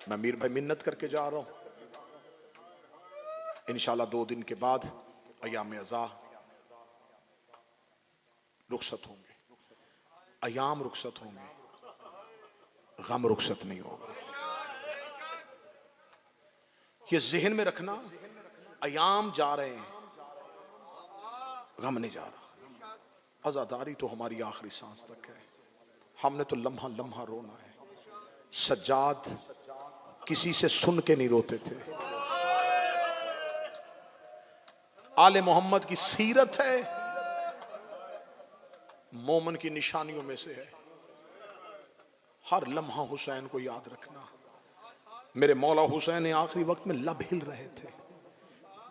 मैं मीर भाई मिन्नत करके जा रहा हूं, इंशाल्लाह 2 दिन के बाद अयाम अज़ा रुखसत होंगे, अयाम रुखसत होंगे, गम रुखसत नहीं होगा। ये जहन में रखना, अयाम जा रहे हैं, गम नहीं जा रहा। आजादारी तो हमारी आखिरी सांस तक है। हमने तो लम्हा लम्हा रोना है। सज्जाद किसी से सुन के नहीं रोते थे। आले मोहम्मद की सीरत है, मोमन की निशानियों में से है। हर लम्हा हुसैन को याद रखना। मेरे मौला हुसैन आखिरी वक्त में लब हिल रहे थे।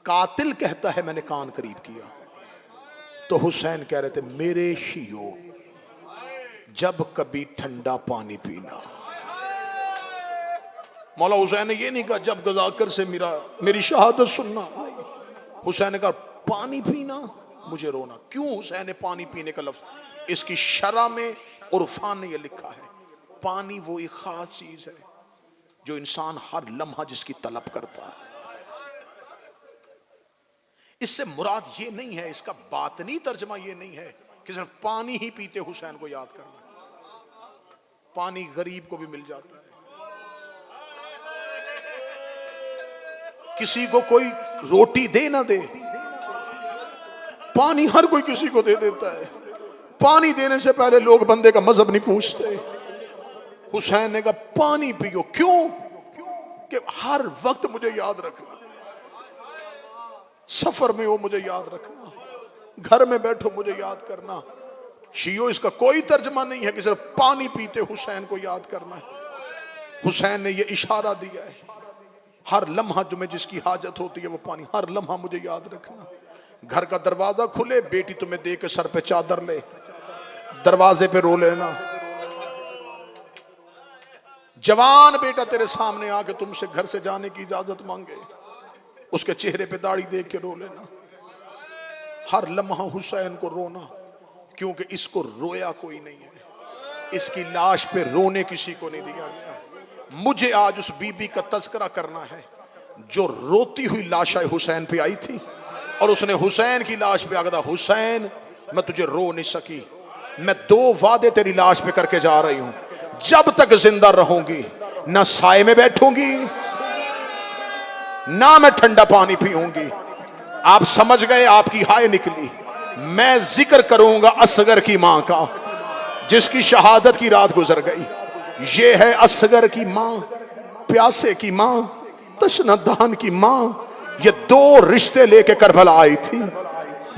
कातिल कहता है मैंने कान करीब किया, तो हुसैन कह रहे थे मेरे शियो जब कभी ठंडा पानी पीना। मौला हुसैन ने ये नहीं कहा जब गजाकर से मेरी शहादत सुनना। हुसैन ने कहा पानी पीना मुझे रोना। क्यों हुसैन ने पानी पीने का लफ्ज, इसकी शरा में उर्फान ने यह लिखा है, पानी वो एक खास चीज है जो इंसान हर लम्हा जिसकी तलब करता है। इससे मुराद ये नहीं है, इसका बातनी तर्जमा ये नहीं है कि सिर्फ पानी ही पीते हुसैन को याद करना। पानी गरीब को भी मिल जाता है। किसी को कोई रोटी दे ना दे, पानी हर कोई किसी को दे देता है। पानी देने से पहले लोग बंदे का मजहब नहीं पूछते। हुसैन ने कहा पानी पियो। क्यों? कि हर वक्त मुझे याद रखना, सफर में हो मुझे याद रखना, घर में बैठो मुझे याद करना। शियो इसका कोई तर्जमा नहीं है कि सिर्फ पानी पीते हुसैन को याद करना है। हुसैन ने यह इशारा दिया है, हर लम्हा तुम्हें जिसकी हाजत होती है वो पानी, हर लम्हा मुझे याद रखना। घर का दरवाजा खुले, बेटी तुम्हें दे के सर पे चादर ले, दरवाजे पे रो लेना। जवान बेटा तेरे सामने आके तुमसे घर से जाने की इजाजत मांगे, उसके चेहरे पे दाढ़ी देख के रो लेना। हर लम्हा हुसैन को रोना, क्योंकि इसको रोया कोई नहीं है, इसकी लाश पे रोने किसी को नहीं दिया गया। मुझे आज उस बीबी का तज़किरा करना है जो रोती हुई लाश हुसैन पे आई थी और उसने हुसैन की लाश पे आकर हुसैन मैं तुझे रो नहीं सकी, मैं 2 वादे तेरी लाश पे करके जा रही हूं, जब तक जिंदा रहूंगी ना साए में बैठूंगी ना मैं ठंडा पानी पीऊंगी। आप समझ गए, आपकी हाय निकली। मैं जिक्र करूंगा असगर की मां का जिसकी शहादत की रात गुजर गई। ये है असगर की मां, प्यासे की मां, तशनदान की मां। ये 2 रिश्ते लेके करबला आई थी।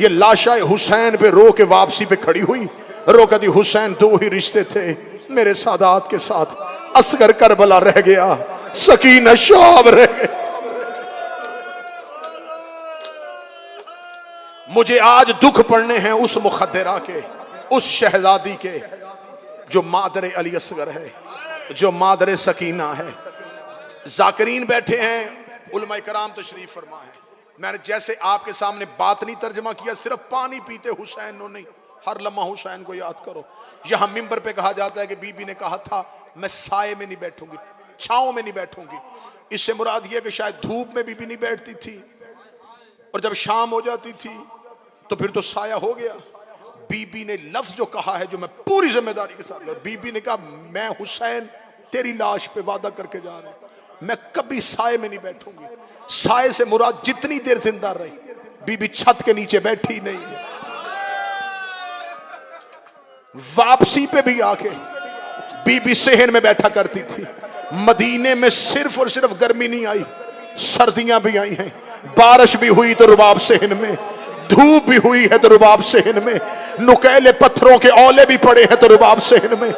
ये लाशा हुसैन पे रो के वापसी पे खड़ी हुई, रो कदी हुसैन 2 ही रिश्ते थे मेरे सादात के साथ। असगर करबला रह गया, सकीना शाब रह गए। मुझे आज दुख पड़ने हैं उस मुखद्दरा के, उस शहजादी के जो मादर अली असगर है, जो मादर सकीना है। जाकिरीन बैठे हैं, उलमा कराम तशरीफ फरमा है। मैंने जैसे आपके सामने बात नहीं तर्जमा किया, सिर्फ पानी पीते हुसैन नो नहीं, हर लम्हा हुसैन को याद करो। यहां मिंबर पे कहा जाता है कि बीबी ने कहा था मैं साए में नहीं बैठूंगी, छांव में नहीं बैठूंगी। इससे मुराद यह कि शायद धूप में बीबी नहीं बैठती थी और जब शाम हो जाती थी तो फिर तो साया हो गया। बीबी ने लफ्ज जो कहा है, जो मैं पूरी जिम्मेदारी के साथ, बीबी ने कहा मैं हुसैन तेरी लाश पे वादा करके जा रहा हूं, मैं कभी साए में नहीं बैठूंगी। साए से मुराद जितनी देर जिंदा रही, बीबी छत के नीचे बैठी नहीं, वापसी पे भी आके बीबी सेहन में बैठा करती थी। मदीने में सिर्फ और सिर्फ गर्मी नहीं आई, सर्दियां भी आई हैं। बारिश भी हुई तो रुबाब सेहन में, धूप भी हुई है तो रुबाब सेहन में, नुकीले पत्थरों के औले भी पड़े हैं तो रुबाब सेहन में।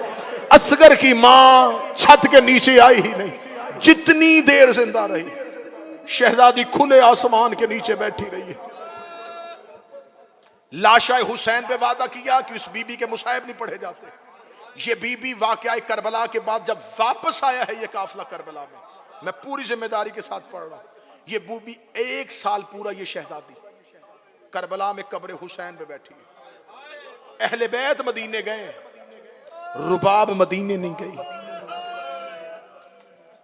असगर की मां छत के नीचे आई ही नहीं, जितनी देर जिंदा रही शहजादी खुले आसमान के नीचे बैठी रही है। लाशा हुसैन पे वादा किया कि उस बीबी के मुसाहिब नहीं पढ़े जाते। ये बीबी वाकया करबला के बाद जब वापस आया है ये काफिला करबला में, मैं पूरी जिम्मेदारी के साथ पढ़ रहा हूं। ये बीबी 1 साल पूरा ये शहजादी करबला में कब्र हुसैन पे बैठी है। अहले बैत मदीने गए, रुबाब मदीने नहीं गई।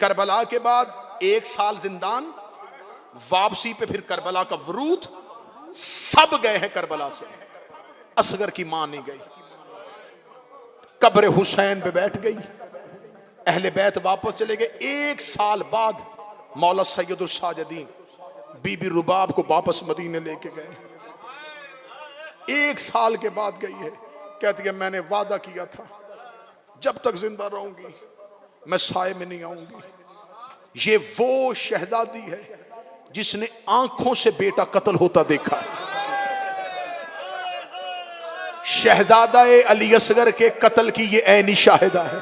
करबला के बाद 1 साल जिंदान, वापसी पे फिर करबला का वरूद, सब गए हैं करबला से, असगर की मां नहीं गई। कब्र हुसैन पे बैठ गई, अहले बैत वापस चले गए। 1 साल बाद मौला सैयदुल साजिदीन बीबी रुबाब को वापस मदीने लेके गए। 1 साल के बाद गई है, कहती है मैंने वादा किया था जब तक जिंदा रहूंगी मैं साए में नहीं आऊंगी। ये वो शहजादी है जिसने आंखों से बेटा कत्ल होता देखा। शहजादा अली असगर के कत्ल की ये ऐनी शाहिदा है,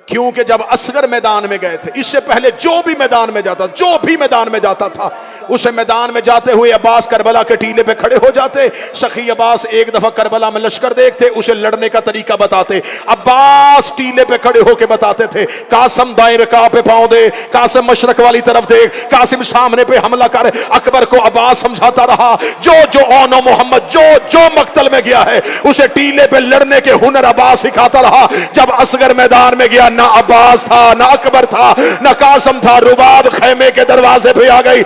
क्योंकि जब असगर मैदान में गए थे, इससे पहले जो भी मैदान में जाता था उसे मैदान में जाते हुए अब्बास करबला के टीले पे खड़े हो जाते। सखी अब्बास एक दफा करबला में लश्कर देखते, उसे लड़ने का तरीका बताते। अब्बास टीले पे खड़े होके बताते थे, कासिम दाएं रका पे पांव दे, कासिम मशरक वाली तरफ देख, कासिम सामने पे हमला कर। अकबर को अब्बास समझाता रहा, जो ओनो मोहम्मद जो मक्तल में गया है उसे टीले पे लड़ने के हुनर अब्बास सिखाता रहा। जब असगर मैदान में गया, ना अब्बास था, ना अकबर था, ना कासिम था, रुबाब खेमे के दरवाजे पे आ गई।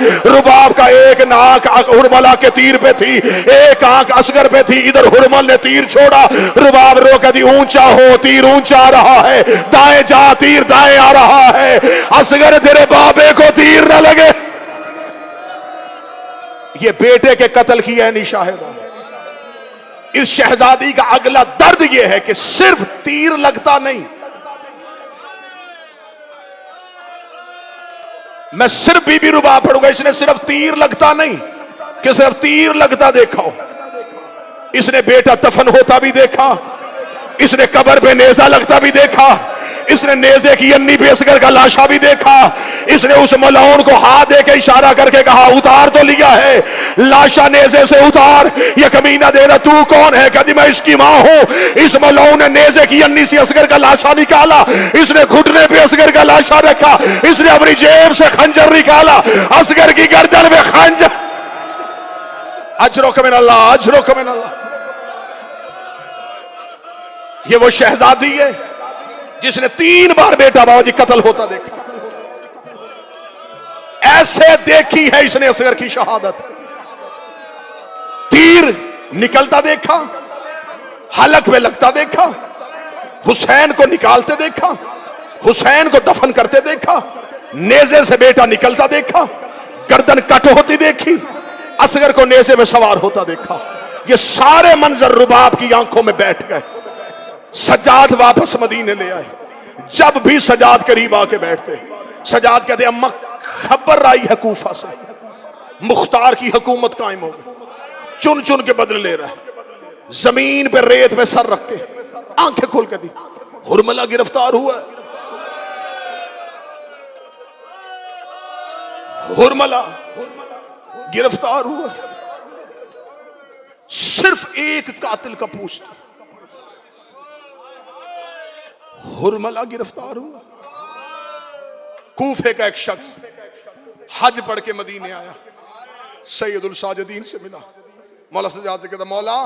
रुबाब का एक नाक हुरमला के तीर पे थी, एक आंख असगर पे थी। इधर हुरमल ने तीर छोड़ा, रुबाब रो कहती ऊंचा हो, तीर ऊंचा आ रहा है, दाएं जा, तीर दाएं आ रहा है। असगर तेरे बाबे को तीर न लगे। ये बेटे के कत्ल की ऐनी शाहिदा। इस शहजादी का अगला दर्द यह है कि सिर्फ तीर लगता नहीं, मैं सिर्फ बीबी रुबाब पढ़ूंगा, इसने सिर्फ तीर लगता नहीं कि सिर्फ तीर लगता देखा हो, इसने बेटा दफन होता भी देखा, इसने कब्र पे नेजा लगता भी देखा, इसने नेजे की अन्नी पे असगर का लाशा भी देखा, इसने उस मलौन को हाथ दे के इशारा करके कहा उतार तो लिया है, लाशा नेजे से उतार। ये कमीना दे रहा, तू कौन है? कहती मैं इसकी मां हूं। इस मलौन ने नेजे की अन्नी से असगर का लाशा निकाला, इसने घुटने पे असगर का लाशा रखा, इसने अपनी जेब से खंजर निकाला, असगर की गर्दन में खंजर। अजरो कमिन अल्लाह, अजरो कमिन अल्लाह। ये वो शहजादी है जिसने 3 बार बेटा बाबूजी कत्ल होता देखा। ऐसे देखी है इसने असगर की शहादत। तीर निकलता देखा, हलक पे लगता देखा, हुसैन को निकालते देखा, हुसैन को दफन करते देखा, नेजे से बेटा निकलता देखा, गर्दन कट होती देखी, असगर को नेजे में सवार होता देखा। ये सारे मंजर रुबाब की आंखों में बैठ गए। सजाद वापस मदीने ले आए। जब भी सजाद करीब आके बैठते, सजाद कहते अम्मा खबर आई है कूफा से, मुख्तार की हुकूमत कायम हो गई। चुन चुन के बदले ले रहा है, जमीन पे रेत पे सर रख के आंखें खोल के दी, हुरमला गिरफ्तार हुआ। हुरमला गिरफ्तार हुआ। सिर्फ एक कातिल का पूछता, हुरमला गिरफ्तार हुआ। कूफे का एक शख्स हज पढ़ के मदीने आया, सैयदुल साजिदीन से मिला, मौला सजाद से कहता मौला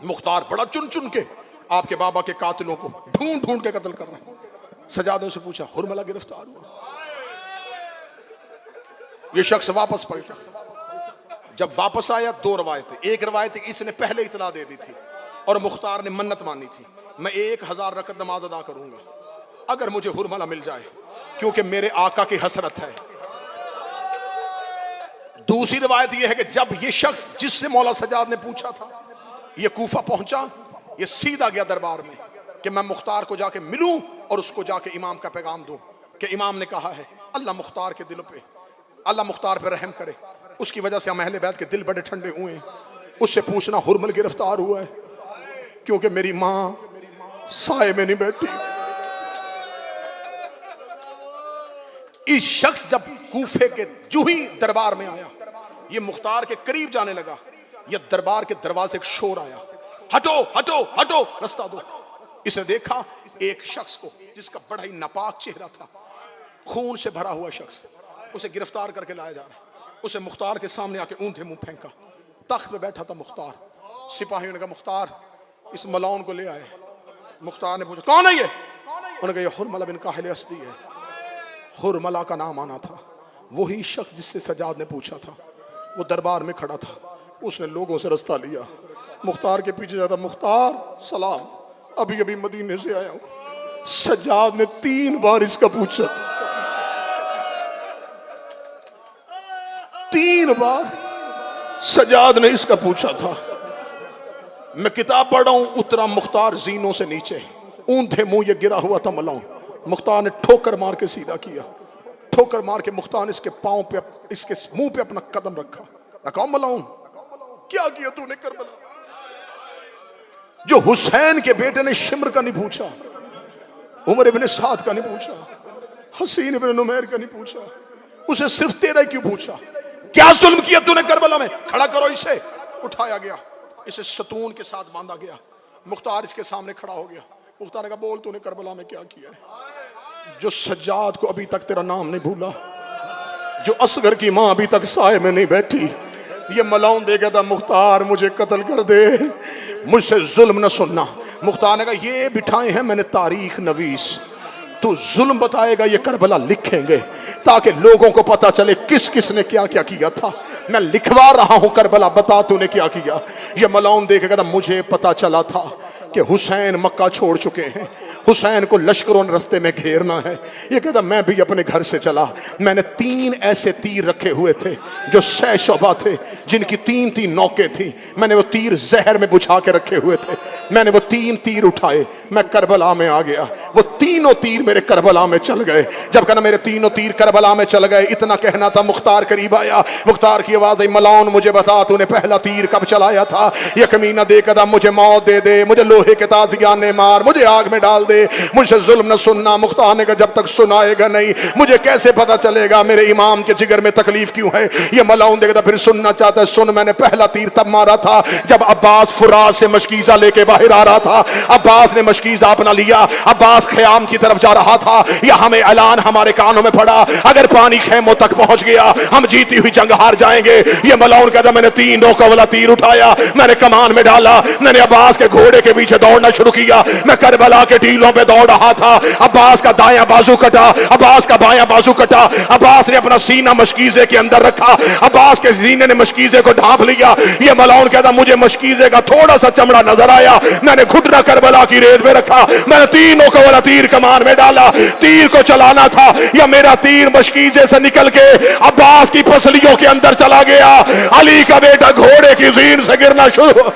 मुख्तार बड़ा चुन चुन के आपके बाबा के कातिलों को ढूंढ ढूंढ के कत्ल कर रहा है। सजादों से पूछा हुरमला गिरफ्तार हुआ। ये शख्स वापस पलटा। जब वापस आया 2 रवायतें, एक रवायत इसने पहले इतला दे दी थी और मुख्तार ने मन्नत मानी थी, मैं 1000 रकत नमाज अदा करूंगा अगर मुझे हुरमला मिल जाए, क्योंकि मेरे आका की हसरत है। दूसरी रवायत यह है कि जब ये शख्स जिससे मौला सजाद ने पूछा था ये कूफा पहुंचा, ये सीधा गया दरबार में कि मैं मुख्तार को जाके मिलूं और उसको जाके इमाम का पैगाम दूं कि इमाम ने कहा है अल्लाह मुख्तार के दिलों पे, अल्लाह मुख्तार पे रहम करे, उसकी वजह से हम अहले बैत के दिल बड़े ठंडे हुए। उससे पूछना हुरमल गिरफ्तार हुआ है क्योंकि मेरी मां साए में नहीं बैठी। इस शख्स जब कूफे के जूही दरबार में आया, ये मुख्तार के करीब जाने लगा, ये दरबार के दरवाजे एक शोर आया, हटो हटो हटो रास्ता दो। इसे देखा एक शख्स को जिसका बड़ा ही नापाक चेहरा था, खून से भरा हुआ शख्स, उसे गिरफ्तार करके लाया जा रहा है। उसे मुख्तार के सामने आके ऊंधे मुंह फेंका। तख्त पे बैठा था मुख्तार। सिपाहियों ने कहा मुख्तार इस मलौन को ले आए। मुख्तार ने पूछा कौन है ये? उन्होंने कहा ये हुरमला बिन काहिल असदी है। हुरमला का नाम आना था। वही शख्स जिससे सजाद ने पूछा था, वो दरबार में खड़ा था। उसने लोगों से रास्ता लिया, मुख्तार के पीछे जाता, मुख्तार सलाम, अभी अभी मदीने से आया हूं। सजाद ने 3 बार इसका पूछा था, 3 बार सजाद ने इसका पूछा था। मैं किताब पढ़ रहा हूं, उतरा मुख्तार जीनों से नीचे, ऊंधे मुंह ये गिरा हुआ था मलाऊं। मुख्तार ने ठोकर मार के सीधा किया, ठोकर मार के मुख्तार ने इसके पांव पे, इसके मुंह पे अपना कदम रखा। रखा मलाऊं, क्या किया तूने करबला? जो हुसैन के बेटे ने शिम्र का नहीं पूछा, उमर इब्न साद का नहीं पूछा, हसीन इब्न नुमैर का नहीं पूछा, उसे सिर्फ तेरा क्यों पूछा? क्या जुल्म किया तूने करबला में? खड़ा करो इसे। उठाया गया, इसे सतून के साथ बांधा गया। मुख्तार इसके सामने खड़ा हो गया। मुख्तार ने कहा, बोल तूने करबला में क्या किया है? जो सज्जाद को अभी तक तेरा नाम नहीं भूला, जो असगर की मां अभी तक साए में नहीं बैठी, ये मलाउन दे गया था, मुख्तार मुझे कत्ल कर दे, मुझसे जुल्म न सुनना। मुख्तार ने कहा, ये बिठाए हैं मैंने तारीख नवीस, तू जुल्म बताएगा, ये करबला लिखेंगे ताकि लोगों को पता चले किस किस ने क्या क्या किया था। मैं लिखवा रहा हूं करबला, बता तूने क्या किया। ये मलाउन देखेगा था, मुझे पता चला था कि हुसैन मक्का छोड़ चुके हैं, हुसैन को लश्करों ने रस्ते में घेरना है। ये कहता, मैं भी अपने घर से चला, मैंने 3 ऐसे तीर रखे हुए थे जो 6 शोभा थे, जिनकी 3-3 नौकें थी। मैंने वो तीर जहर में बुझा के रखे हुए थे। मैंने वो 3 तीर उठाए, मैं करबला में आ गया। वो तीनों तीर मेरे करबला में चल गए। जब कहना मेरे तीनों तीर करबला में चल गए, इतना कहना था, मुख्तार करीब आया। मुख्तार की आवाज आई, मलाउन मुझे बता तूने पहला तीर कब चलाया था? ये कमीना देखा, मुझे मौत दे दे, मुझे लोहे के ताजियाने मार, मुझे आग में डाल दे, मुझे जुल्म न सुनना। मुख्तार ने कहा, जब तक सुनाएगा नहीं मुझे कैसे पता चलेगा मेरे इमाम के जिगर में तकलीफ क्यों है? ये मलाउन देखा, फिर सुनना चाहता है, सुन। मैंने पहला तीर तब मारा था जब अब्बास फुरात से मशकीजा लेके बाहर आ रहा था। अब्बास ने मशकीजा अपना लिया, अब्बास ख़याम की तरफ जा रहा था। यह हमें ऐलान हमारे कानों में पड़ा, अगर पानी खेमों तक पहुंच गया हम जीती हुई जंग हार जाएंगे। ये मलाउन कहता, मैंने 3 नौकों वाला तीर उठाया, मैंने कमान में डाला, मैंने अब्बास के घोड़े के पीछे दौड़ना शुरू किया। मैं करबला के टीलों पे दौड़ रहा था। अब्बास का दायां बाजू कटा, अब्बास का बायां बाजू कटा। अब्बास ने अपना सीना मशकीजे के अंदर रखा, अब्बास के सीने ने मशकीजे को ढांप लिया। ये मलाउन कहता, मुझे मशकीजे का थोड़ा सा चमड़ा नजर आया, मैंने घुटना करबला की रेत में रखा, मैंने 3 नौकों वाला तीर कमान में डाला। तीर को चलाना था, या मेरा तीर मशकीजे से निकल के अब्बास की पसलियों के अंदर चला गया। अली का बेटा घोड़े की जीन से गिरना शुरू।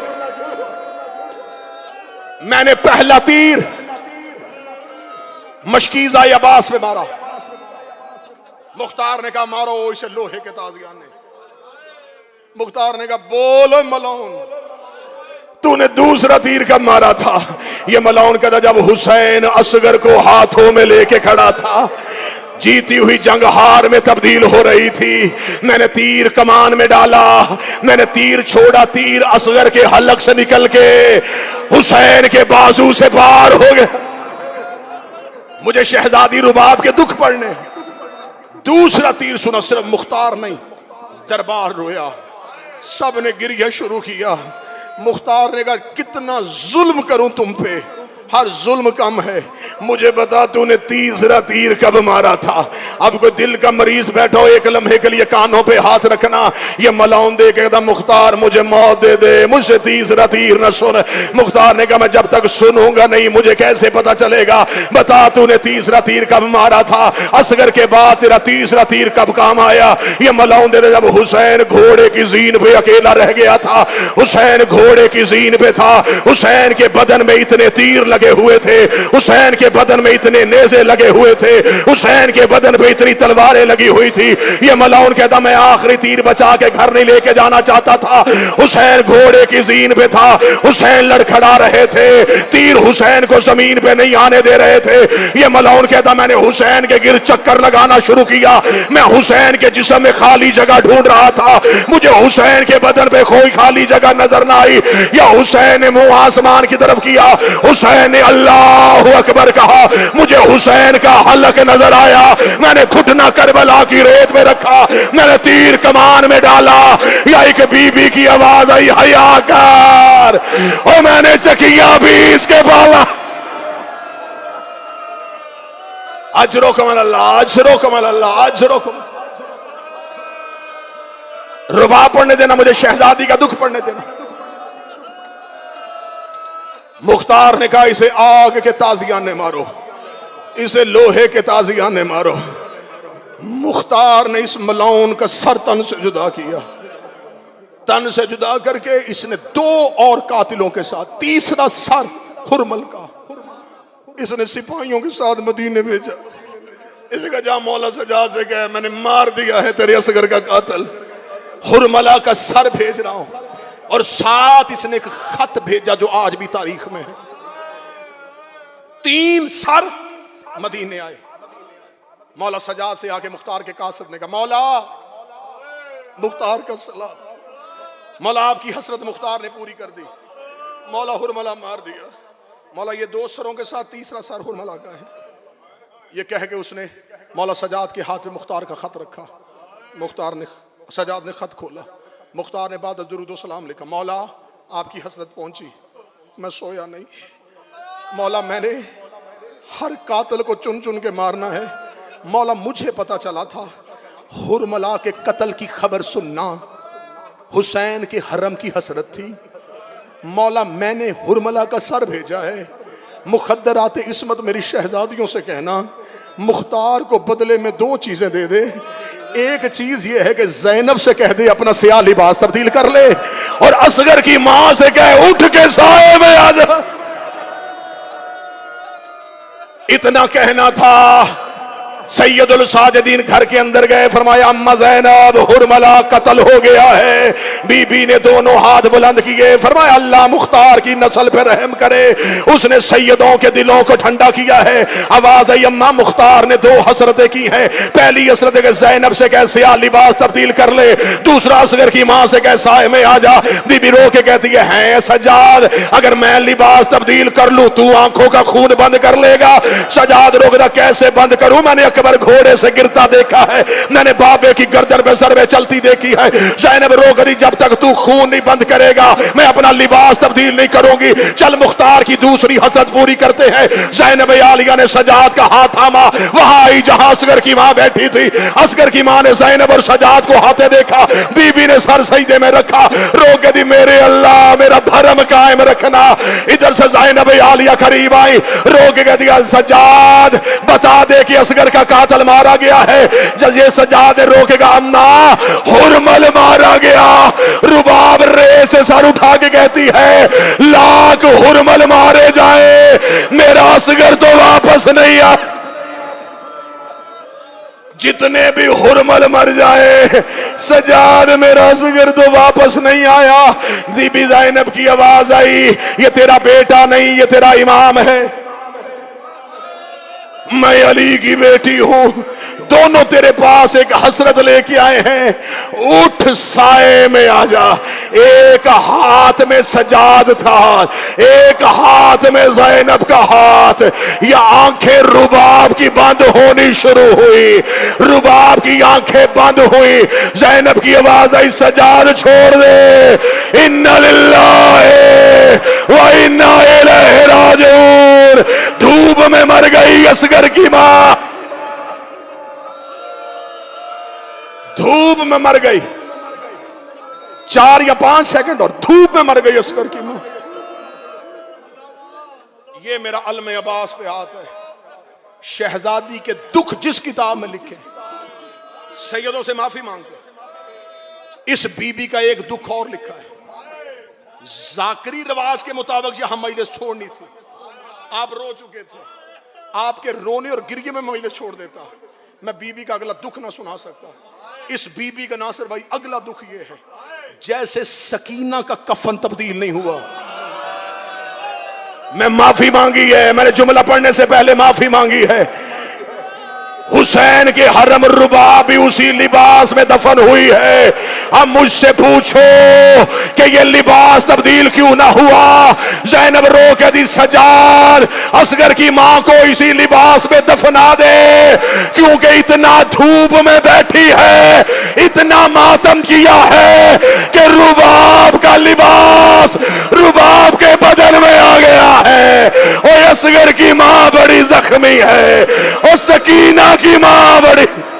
मैंने पहला तीर मशकीजा अब्बास में मारा। मुख्तार ने कहा, मारो इसे लोहे के ताजियाने। मुख्तार ने कहा, बोलो मलाउन तूने दूसरा तीर कब मारा था? ये मलाउन कहता, जब हुसैन असगर को हाथों में लेके खड़ा था, जीती हुई जंग हार में तब्दील हो रही थी। मैंने तीर कमान में डाला, मैंने तीर छोड़ा, तीर असगर के हलक से निकल के हुसैन के बाजू से पार हो गया। मुझे शहजादी रुबाब के दुख पड़ने। दूसरा तीर सुना, सिर्फ मुख्तार नहीं, दरबार रोया, सब ने गिरिया शुरू किया। मुख्तार ने कहा, कितना जुल्म करूं तुम पे, हर जुल्म कम है, मुझे बता तूने तीसरा तीर कब मारा था? अब कोई दिल का मरीज बैठो, एक लम्हे के लिए कानों पे हाथ रखना। ये मलाउन दे के कहता, मुख्तार मुझे मौत दे दे, मुझसे तीसरा तीर न सुन। मुख्तार ने कहा, मैं जब तक सुनूंगा नहीं मुझे कैसे पता चलेगा? बता तूने तीसरा तीर कब मारा था? असगर के बाद तेरा तीसरा तीर कब काम आया? ये मलाउन दे दे, जब हुसैन घोड़े की जीन पे अकेला रह गया था, हुसैन घोड़े की जीन पे था, हुसैन के बदन में इतने तीर लगे हुए थे, हुसैन के बदन में इतने नेज़े लगे हुए थे, हुसैन के बदन पे इतनी तलवारें लगी हुई थी। ये मलाउन कहता, मैं आखिरी तीर बचा के घर नहीं लेके जाना चाहता था। हुसैन घोड़े की जीन पे था, हुसैन लड़खड़ा रहे थे, तीर हुसैन को जमीन पे नहीं आने दे रहे थे। ये मलाउन कहता, मैंने हुसैन के गिर चक्कर लगाना शुरू किया, मैं हुसैन के जिस्म में खाली जगह ढूंढ रहा था, मुझे हुसैन के बदन पे कोई खाली जगह नजर ना आई। या हुसैन ने मुंह आसमान की तरफ किया, हुसैन ने अल्लाह अकबर कहा, मुझे हुसैन का हलक नजर आया, मैंने घुटना करबला की रेत में रखा, मैंने तीर कमान में डाला। या एक बीबी की आवाज आई, हया कर, और मैंने चकिया भी इसके बाला। अजरुकुम अल्लाह, अजरुकुम अल्लाह, अजरुकुम। रुबाब पढ़ने देना मुझे, शहजादी का दुख पढ़ने देना। मुख्तार ने कहा इसे आग के ताजियाने मारो, इसे लोहे के ताजियाने मारो। मुख्तार ने इस मलाउन का सर तन से जुदा किया। तन से जुदा करके इसने 2 और कातिलों के साथ, तीसरा सर हुरमल का इसने सिपाहियों के साथ मदीने भेजा। इसने कहा जा मौला सजाद से कह मैंने मार दिया है तेरे असगर का कातिल, हुरमला का सर भेज रहा हूं। और साथ इसने एक खत भेजा जो आज भी तारीख में है। 3 सर मदीने आए। मौला सजाद से आके मुख्तार के कासिद ने कहा मौला, मुख्तार का सलाम, मौला आपकी हसरत मुख्तार ने पूरी कर दी। मौला हुरमला मार दिया। मौला ये 2 सरों के साथ तीसरा सर हुरमला का है। ये कह के उसने मौला सजाद के हाथ में मुख्तार का खत रखा। मुख्तार ने, सजाद ने खत खोला। मुख्तार ने बाद दुरूद व सलाम लिखा। मौला आपकी हसरत पहुंची, मैं सोया नहीं। मौला मैंने हर कातिल को चुन चुन के मारना है। मौला मुझे पता चला था हुरमला के कत्ल की खबर सुनना हुसैन के हरम की हसरत थी। मौला मैंने हुरमला का सर भेजा है। मुखद्दरात इस्मत मेरी शहजादियों से कहना मुख्तार को बदले में 2 चीजें दे दे। एक चीज ये है कि ज़ैनब से कह दे अपना सियाह लिबास तब्दील कर ले, और असगर की मां से कह उठ के साए में आ जा। इतना कहना था। सैयदुल साजिदीन घर के अंदर गए, फरमाया अम्मा ज़ैनब हुरमला कत्ल हो गया है। बीबी ने दोनों हाथ बुलंद किए, फरमाया अल्लाह मुख्तार की नस्ल पे रहम करे, उसने सैयदों के दिलों को ठंडा किया है। आवाज आई अम्मा मुख्तार ने 2 हसरतें की हैं। पहली हसरत के ज़ैनब से कह सियाह लिबास तब्दील कर ले, दूसरा असगर की मां से कह साए में आ जा। बीबी रो के कहती है सजाद अगर मैं लिबास तब्दील कर लूं तू आंखों का खून बंद कर लेगा। सजाद रोकदा कैसे बंद करूं, मैंने अकबर घोड़े से गिरता देखा है, मैंने बाबे की गर्दन पे ज़रबे चलती देखी है। ज़ैनब रोक दी जब तक तू खून नहीं बंद करेगा मैं अपना लिबास तब्दील नहीं करूंगी। चल मुख्तार की दूसरी हसरत पूरी करते हैं। ज़ैनब आलिया ने सजाद का हाथ थामा, वहां आई जहां असगर की मां बैठी थी। असगर की मां ने ज़ैनब और सजाद को हाथे देखा, बीबी ने सर सजदे में रखा, रोक दी मेरे अल्लाह मेरा धर्म कायम रखना। इधर से ज़ैनब आलिया करीब आई, रोक के दिया सजाद बता दे कि असगर का कातिल मारा गया है। जब ये सजाद रोकेगा अम्मा हुरमल मारा गया। रुबाब रे से सर उठा के कहती है लाख हुरमल मारे जाए मेरा असगर तो वापस नहीं आ। जितने भी हुरमल मर जाए सजाद मेरा असगर तो वापस नहीं आया। बीबी ज़ैनब की आवाज आई ये तेरा बेटा नहीं ये तेरा इमाम है, मैं अली की बेटी हूं। दोनों तेरे पास एक हसरत लेके आए हैं, उठ साए में आ जा। एक हाथ में सजाद था, एक हाथ में ज़ैनब का हाथ। या आंखें रुबाब की बंद होनी शुरू हुई, रुबाब की आंखें बंद हुई। ज़ैनब की आवाज आई सजाद छोड़ दे, इन्ना लिल्लाहि व इन्ना इलैहि राजिऊन। धूप में मर गई असगर की मां, धूप में मर गई। 4 या 5 सेकंड और धूप में मर गई असगर की मां। ये मेरा अलम अब्बास पे हाथ है। शहजादी के दुख जिस किताब में लिखे, सैयदों से माफी मांगते। इस बीबी का एक दुख और लिखा है। जाकरी रिवाज के मुताबिक यहां मजलिस छोड़नी थी, आप रो चुके थे, आपके रोने और गिरिये में मजलिस छोड़ देता। मैं बीबी का अगला दुख ना सुना सकता। इस बीबी का नासिर भाई अगला दुख ये है, जैसे सकीना का कफन तब्दील नहीं हुआ। मैं माफी मांगी है, मैंने जुमला पढ़ने से पहले माफी मांगी है। हुसैन के हरम रुबाब भी उसी लिबास में दफन हुई है। अब मुझसे पूछो कि ये लिबास तब्दील क्यों ना हुआ। ज़ैनब रो के दी सजाद असगर की मां को इसी लिबास में दफना दे, क्योंकि इतना धूप में बैठी है, इतना मातम किया है कि रुबाब का लिबास रुबाब के बदन में आ गया है। और असगर की मां बड़ी जख्मी है, और सकी पड़े।